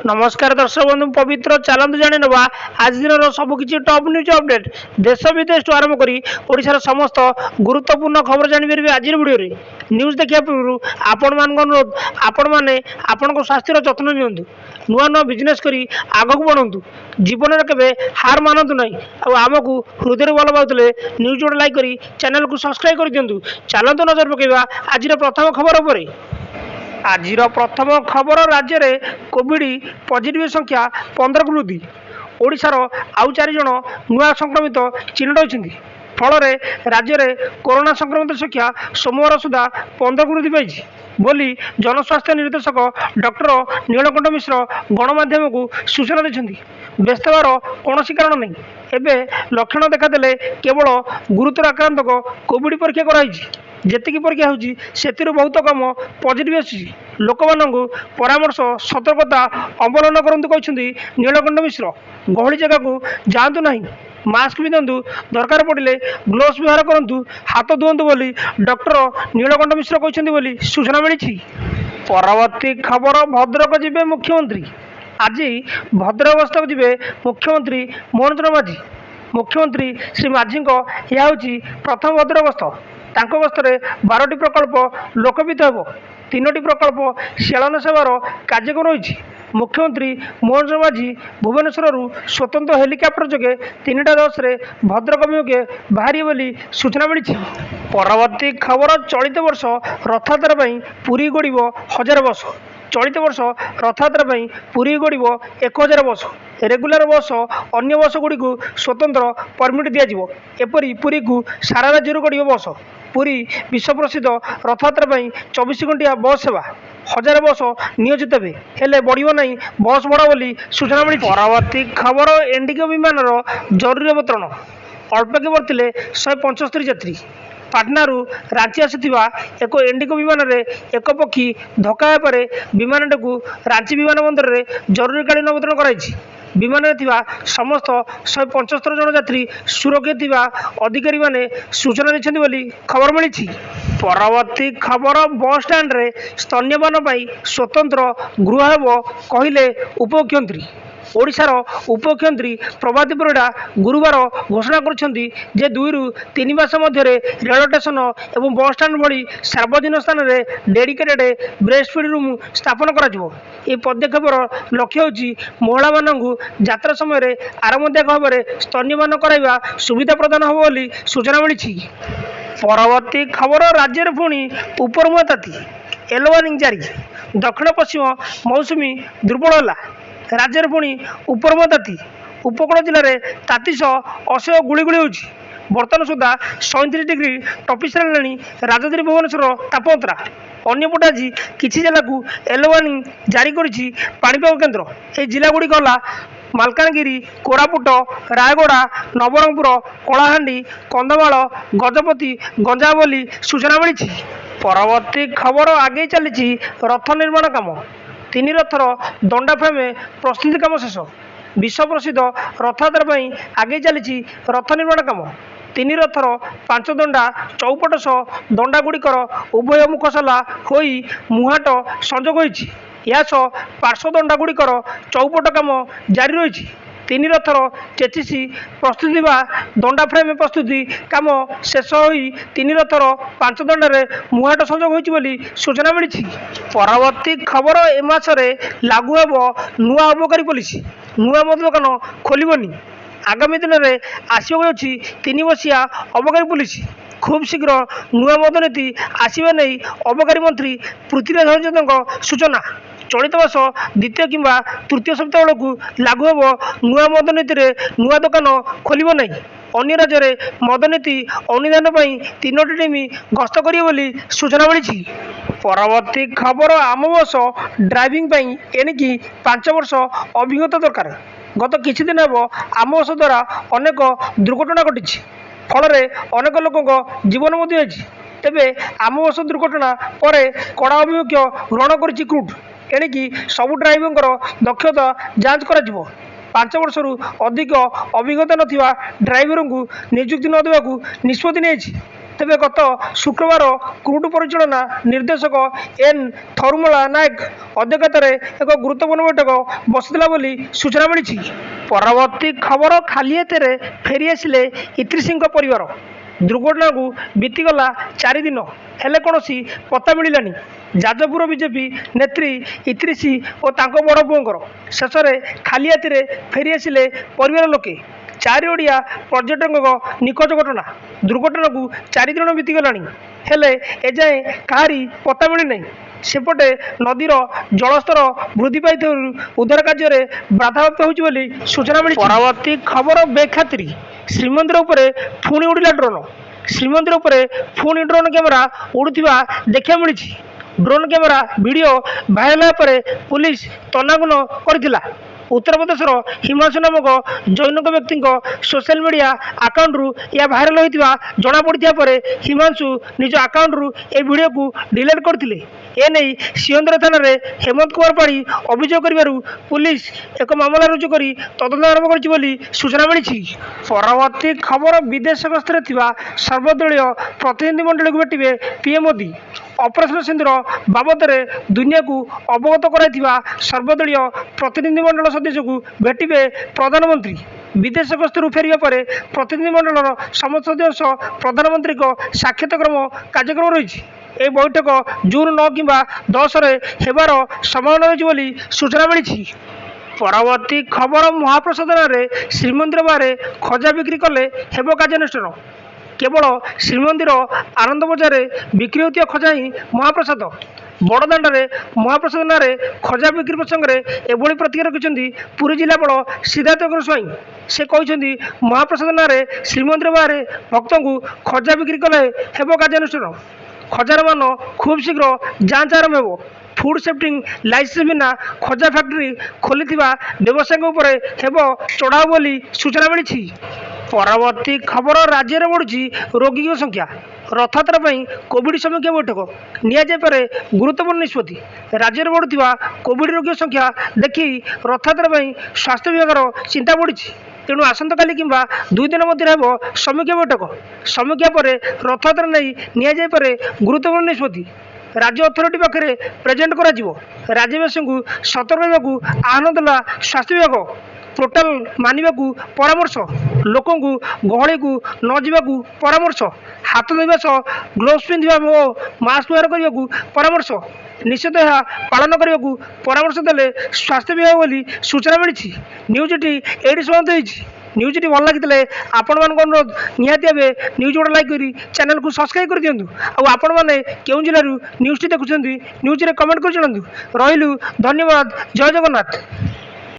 नमस्कार दर्शक बंधु पवित्र चलतु जाणी ना आज दिन सबकि टॉप न्यूज अपडेट देश विदेश आरंभ कर ओडिशार समस्त गुरुत्वपूर्ण खबर जापर आज वीडियो न्यूज देखा पूर्व आपण मान अनुरोध आपण मैंने आपण स्वास्थ्यर जत्न नियंतु नुआ नुआ बिजनेस करी आग को बढ़ु जीवन में केवे हार मानतु ना आमको हृदय भल पाते न्यूज गोटे लाइक कर चैनल को सब्सक्राइब कर दिंतु चलतु नजर पकेगा आज प्रथम खबर पर आज प्रथम खबर राज्य में कोविड पॉजिटिव संख्या 15 को वृद्धि ओडिशार आउ 4 जन नुआ संक्रमित चिन्हित होती फल राज्य में कोरोना संक्रमित संख्या सोमवार सुधा 15 को वृद्धि पाई बोली जनस्वास्थ्य निर्देशक डॉक्टर नीलकंठ मिश्र गणमाध्यम को सूचना देते व्यस्त होवार कौन कारण नहीं एवं लक्षण देखादेले केवल गुरुतर आक्रांत कोविड परीक्षा कराई जेतिकी परीक्षा होती बहुत कम पॉजिटिव आसी लोक मानू परामर्श सतर्कता अवलम्बन करते कहते नीलकंठ मिश्र गहली जगह को जातु ना मास्क पिंधु दरकार पड़े ग्लोव्स व्यवहार करूँ हाथ धुंतु बोली डॉक्टर नीलकंठ मिश्र कहते सूचना मिली। परवर्ती खबर भद्रक जीवे मुख्यमंत्री आज भद्रक गस्त जीवे मुख्यमंत्री मोहन चरण माझी मुख्यमंत्री श्री माझी यह हूँ प्रथम भद्रक गस्त तांको गस्तरे 12टी प्रकल्प लोकपित हो 3टी प्रकल्प शिलान्यास हेबार कार्यक्रम रही मुख्यमंत्री मोहन चरण माझी भुवनेश्वर स्वतंत्र हेलिकप्टर जोगे 3टा बस भद्रक अभिमुखे बाहरी बोली सूचना मिली। परवर्ती खबर चलित वर्ष रथयात्रा पुरी गड़ब 1000 बस चलित वर्ष रथयात्रा पुरी गड़ब 1000 बस रेगुलर बस अन्य बस गुड़ी स्वतंत्र परमिट दिज्व एपरी पुरी को सारा राज्य गड़ब बस पुरी विश्व प्रसिद्ध रथयात्रा 24 घंटिया बस सेवा 1000 बस नियोजित हेले बढ़ ना बस भड़ा बोली सूचना मिली। परवर्ती खबर इंडिगो विमान जरूरी अवतरण अल्पके बढ़ते 175 यात्री पाटनारू रांची आसीथिबा एक इंडिगो विमान रे एक पक्षी धक्का पर विमानटी को रांची विमान बंदर रे जरूरीकालीन अवतरण कराई विमान में समस्त 175 जन यात्री सुरक्षित थिबा अधिकारी माने सूचना देछन्ति बोली खबर मिली। परवर्ती खबर बस स्टैंड रे स्तन्यपान स्वतंत्र गृह हेबो कहिले उपमुख्यमंत्री ओडिशार उपमुख्यमंत्री प्रभाती परिडा गुरुवार घोषणा करछन्ति जे 2 ରୁ 3 मास मध्य रेल स्टेशन और बस स्टैंड भली सार्वजनिक स्थान में डेडिकेटेड ब्रेस्ट फीड रूम स्थापन करा पदक्षेपर लक्ष्य होची महिला मानू यात्रा समय आरामदायक भाव में स्तन्यपान कराइबा सुविधा प्रदान हो बोली सूचना मिली। परवर्ती खबर राज्य में पुणी उपरमुआ ताती येलो वार्निंग जारी दक्षिण पश्चिम मौसुमी दुर्बल है राज्य में पुणी उपरमुआ ताती उपकूल जिले में ताती सह असह्य गुड़गुड़ी होची बर्तमान सुधा 37 डिग्री टपी सारे राजधानी भुवनेश्वर तापमात्रा अंपटे आज किसी जिला को येलो वार्निंग जारी करिछि पाणीपाग केन्द्र ये जिलागुड़िक है मालकानगिरी कोरापुट रायगड़ा नवरंगपुर कलाहांडी कंधमाल गजपति गंजाम बोली सूचना मिली। परवर्ती खबर आगे चली रथ निर्माण काम 3 रथर दंडा फ्रेम प्रस्तुति काम शेष विश्व प्रसिद्ध रथयात्रा आगे चली रथ निर्माण काम 3 रथर 5 दंडा चौपट सह दंडा गुड़िकर उभय मुख सला हो मुहाट संजोग होसह पार्श्व दंडा गुड़िकर चौपट काम जारी रही 3 रथर चेचिसी प्रस्तुति बा दंडा फ्रेम प्रस्तुति काम शेष हो 3 रथर 5 दंडारे मुहाट संजोग होती सूचना मिली। परवर्ती खबर ए मासरे लागू हेब नुआ अबकारी पॉलिसी नुआ मद दुकान खोलबनी आगामी दिन में आसक 3 बसिया अबकारी पॉलिसी खूब शीघ्र नुआ मद नीति आसवा नहीं अबकारी मंत्री पृथ्वीराज हरिचंद्र सूचना चलित वर्ष द्वितीय किंवा तृतीय सप्ताह बेलू लागू हेब नुआ मद नीति नुआ दुकान खोल नहीं अन्य राज्य में मद नीति अनुधान 3टी टीम गस्त करेंगे सूचना मिली। परवर्ती खबर आम बस ड्राइविंग एणिकी 5 वर्ष अभिज्ञता दरकार गत किछि दिन हेब आम बस द्वारा अनेक दुर्घटना घटी फल अनेक लोक जीवन मध्य तेबे आम बस दुर्घटना पर कड़ा अभिमुख्य ग्रहण कर क्रूट एणिकी सबु ड्राइवर दक्षता जांच कर 5 वर्ष अधिक अभिज्ञता नथिबा ड्राइवर को नियुक्ति न देवाकू निष्पत्ति नहीं ତେବେ ଗତ ଶୁକ୍ରବାର କ୍ରୁଡ୍ ପରିଚାଳନା ନିର୍ଦ୍ଦେଶକ ଏନ୍ ଥରୁମଲା ନାୟକ ଅଧ୍ୟକ୍ଷତାରେ ଏକ ଗୁରୁତ୍ୱପୂର୍ଣ୍ଣ ବୈଠକ ବସିଥିଲା ବୋଲି ସୂଚନା ମିଳିଛି। ପରବର୍ତ୍ତୀ ଖବର ଖାଲି ହାତରେ ଫେରିଆସିଲେ ଇତ୍ରିସିଙ୍କ ପରିବାର। ଦୁର୍ଘଟଣାକୁ ବିତିଗଲା 4 ଦିନ, ହେଲେ କୌଣସି ପତ୍ତା ମିଳିଲାନି। ଯାଜପୁର ବିଜେପି ନେତ୍ରୀ ଇତ୍ରିସି ଓ ତାଙ୍କ ବଡ଼ ପୁଅଙ୍କର ଶେଷରେ ଖାଲି ହାତରେ ଫେରିଆସିଲେ ପରିବାର ଲୋକେ। 4 ଓଡ଼ିଆ ପର୍ଯ୍ୟଟକଙ୍କ ନିଖୋଜ ଘଟଣା। ଦୁର୍ଘଟଣାକୁ 4 ଦିନ ବିତିଗଲାଣି, ହେଲେ ଏଯାଏଁ କାହାରି ପତ୍ତା ମିଳିନାହିଁ। ସେପଟେ ନଦୀର ଜଳସ୍ତର ବୃଦ୍ଧି ପାଇଥିବାରୁ ଉଦ୍ଧାର କାର୍ଯ୍ୟରେ ବାଧାପ୍ରାପ୍ତ ହେଉଛି ବୋଲି ସୂଚନା ମିଳିଛି। ପରବର୍ତ୍ତୀ ଖବର ବେଖାତିର ଶ୍ରୀମନ୍ଦିର ଉପରେ ପୁଣି ଉଡ଼ିଲା ଡ୍ରୋନ୍। ଶ୍ରୀମନ୍ଦିର ଉପରେ ପୁଣି ଡ୍ରୋନ୍ କ୍ୟାମେରା ଉଡ଼ୁଥିବା ଦେଖିବାକୁ ମିଳିଛି। ଡ୍ରୋନ୍ କ୍ୟାମେରା ଭିଡ଼ିଓ ଭାଇରାଲ୍ ହେବା ପରେ ପୁଲିସ ତନାଘନା କରିଥିଲା। ଉତ୍ତରପ୍ରଦେଶର ହିମାଂଶୁ ନାମକ ଜୈନିକ ବ୍ୟକ୍ତିଙ୍କ ସୋସିଆଲ ମିଡ଼ିଆ ଆକାଉଣ୍ଟରୁ ଏହା ଭାଇରାଲ୍ ହୋଇଥିବା ଜଣାପଡ଼ିଥିବା ପରେ ହିମାଂଶୁ ନିଜ ଆକାଉଣ୍ଟରୁ ଏହି ଭିଡ଼ିଓକୁ ଡିଲିଟ୍ କରିଥିଲେ। ଏନେଇ ସିଂହଦ୍ୱାର ଥାନାରେ ହେମନ୍ତ କୁମାର ପାଢ଼ୀ ଅଭିଯୋଗ କରିବାରୁ ପୁଲିସ ଏକ ମାମଲା ରୁଜୁ କରି ତଦନ୍ତ ଆରମ୍ଭ କରିଛି ବୋଲି ସୂଚନା ମିଳିଛି। ପରବର୍ତ୍ତୀ ଖବର ବିଦେଶ ଗସ୍ତରେ ଥିବା ସର୍ବଦଳୀୟ ପ୍ରତିନିଧି ମଣ୍ଡଳୀକୁ ଭେଟିବେ ପିଏମ୍ ମୋଦି। ଅପରେସନ ସିନ୍ଦୁର ବାବଦରେ ଦୁନିଆକୁ ଅବଗତ କରାଇଥିବା ସର୍ବଦଳୀୟ ପ୍ରତିନିଧି ମଣ୍ଡଳ ସଦସ୍ୟଙ୍କୁ ଭେଟିବେ ପ୍ରଧାନମନ୍ତ୍ରୀ। ବିଦେଶ ଗସ୍ତରୁ ଫେରିବା ପରେ ପ୍ରତିନିଧି ମଣ୍ଡଳର ସମସ୍ତ ସଦସ୍ୟ ସହ ପ୍ରଧାନମନ୍ତ୍ରୀଙ୍କ ସାକ୍ଷାତକ୍ରମ କାର୍ଯ୍ୟକ୍ରମ ରହିଛି। ଏହି ବୈଠକ ଜୁନ୍ 9 କିମ୍ବା 10ରେ ହେବାର ସମ୍ଭାବନା ରହିଛି ବୋଲି ସୂଚନା ମିଳିଛି। ପରବର୍ତ୍ତୀ ଖବର ମହାପ୍ରସାଦ ନାଁରେ ଶ୍ରୀମନ୍ଦିର ବାହାରେ ଖଜା ବିକ୍ରି କଲେ ହେବ କାର୍ଯ୍ୟାନୁଷ୍ଠାନ। କେବଳ ଶ୍ରୀମନ୍ଦିର ଆନନ୍ଦ ବଜାରରେ ବିକ୍ରି ହେଉଥିବା ଖଜା ହିଁ ମହାପ୍ରସାଦ। ବଡ଼ଦାଣ୍ଡରେ ମହାପ୍ରସାଦ ନାଁରେ ଖଜା ବିକ୍ରି ପ୍ରସଙ୍ଗରେ ଏଭଳି ପ୍ରତିକ୍ରିୟା ରଖିଛନ୍ତି ପୁରୀ ଜିଲ୍ଲାପାଳ ସିଦ୍ଧାର୍ଥ ସ୍ୱାଇଁ। ସେ କହିଛନ୍ତି, ମହାପ୍ରସାଦ ନାଁରେ ଶ୍ରୀମନ୍ଦିର ବାହାରେ ଭକ୍ତଙ୍କୁ ଖଜା ବିକ୍ରି କଲେ ହେବ କାର୍ଯ୍ୟାନୁଷ୍ଠାନ। ଖଜାର ମାନ ଖୁବ୍ ଶୀଘ୍ର ଯାଞ୍ଚ ଆରମ୍ଭ ହେବ। ଫୁଡ୍ ସେଫ୍ଟି ଲାଇସେନ୍ସ ବିନା ଖଜା ଫ୍ୟାକ୍ଟରି ଖୋଲିଥିବା ବ୍ୟବସାୟୀଙ୍କ ଉପରେ ହେବ ଚଢ଼ାଉ ବୋଲି ସୂଚନା ମିଳିଛି। ପରବର୍ତ୍ତୀ ଖବର ରାଜ୍ୟରେ ବଢ଼ୁଛି ରୋଗୀଙ୍କ ସଂଖ୍ୟା। ରଥଯାତ୍ରା ପାଇଁ କୋଭିଡ୍ ସମୀକ୍ଷା ବୈଠକ ନିଆଯାଇପାରେ ଗୁରୁତ୍ୱପୂର୍ଣ୍ଣ ନିଷ୍ପତ୍ତି। ରାଜ୍ୟରେ ବଢ଼ୁଥିବା କୋଭିଡ୍ ରୋଗୀଙ୍କ ସଂଖ୍ୟା ଦେଖି ରଥଯାତ୍ରା ପାଇଁ ସ୍ୱାସ୍ଥ୍ୟ ବିଭାଗର ଚିନ୍ତା ବଢ଼ିଛି। ତେଣୁ ଆସନ୍ତାକାଲି କିମ୍ବା 2 ଦିନ ମଧ୍ୟରେ ହେବ ସମୀକ୍ଷା ବୈଠକ। ସମୀକ୍ଷା ପରେ ରଥଯାତ୍ରା ନେଇ ନିଆଯାଇପାରେ ଗୁରୁତ୍ୱପୂର୍ଣ୍ଣ ନିଷ୍ପତ୍ତି। ରାଜ୍ୟ ଅଥରିଟି ପାଖରେ ପ୍ରେଜେଣ୍ଟ କରାଯିବ। ରାଜ୍ୟବାସୀଙ୍କୁ ସତର୍କ ରହିବାକୁ ଆହ୍ୱାନ ଦେଲା ସ୍ୱାସ୍ଥ୍ୟ ବିଭାଗ। ପୋର୍ଟାଲ ମାନିବାକୁ ପରାମର୍ଶ। ଲୋକଙ୍କୁ ଗହଳିକୁ ନ ଯିବାକୁ ପରାମର୍ଶ। ହାତ ଧୋଇବା ସହ ଗ୍ଲୋଭ୍ସ ପିନ୍ଧିବା ଓ ମାସ୍କ ବ୍ୟବହାର କରିବାକୁ ପରାମର୍ଶ। ନିଷେଧ ଏହା ପାଳନ କରିବାକୁ ପରାମର୍ଶ ଦେଲେ ସ୍ୱାସ୍ଥ୍ୟ ବିଭାଗ ବୋଲି ସୂଚନା ମିଳିଛି। ନ୍ୟୁଜ୍ଟି ଏଇଠି ସମାପ୍ତ ହୋଇଛି। ନ୍ୟୁଜ୍ଟି ଭଲ ଲାଗିଥିଲେ ଆପଣମାନଙ୍କ ଅନୁରୋଧ ନିହାତି ଭାବେ ନ୍ୟୁଜ୍ ଗୋଟେ ଲାଇକ୍ କରି ଚ୍ୟାନେଲକୁ ସବସ୍କ୍ରାଇବ୍ କରିଦିଅନ୍ତୁ। ଆଉ ଆପଣମାନେ କେଉଁ ଜିଲ୍ଲାରୁ ନ୍ୟୁଜ୍ଟି ଦେଖୁଛନ୍ତି ନ୍ୟୁଜ୍ରେ କମେଣ୍ଟ କରି ଜଣାନ୍ତୁ। ରହିଲୁ, ଧନ୍ୟବାଦ, ଜୟ ଜଗନ୍ନାଥ।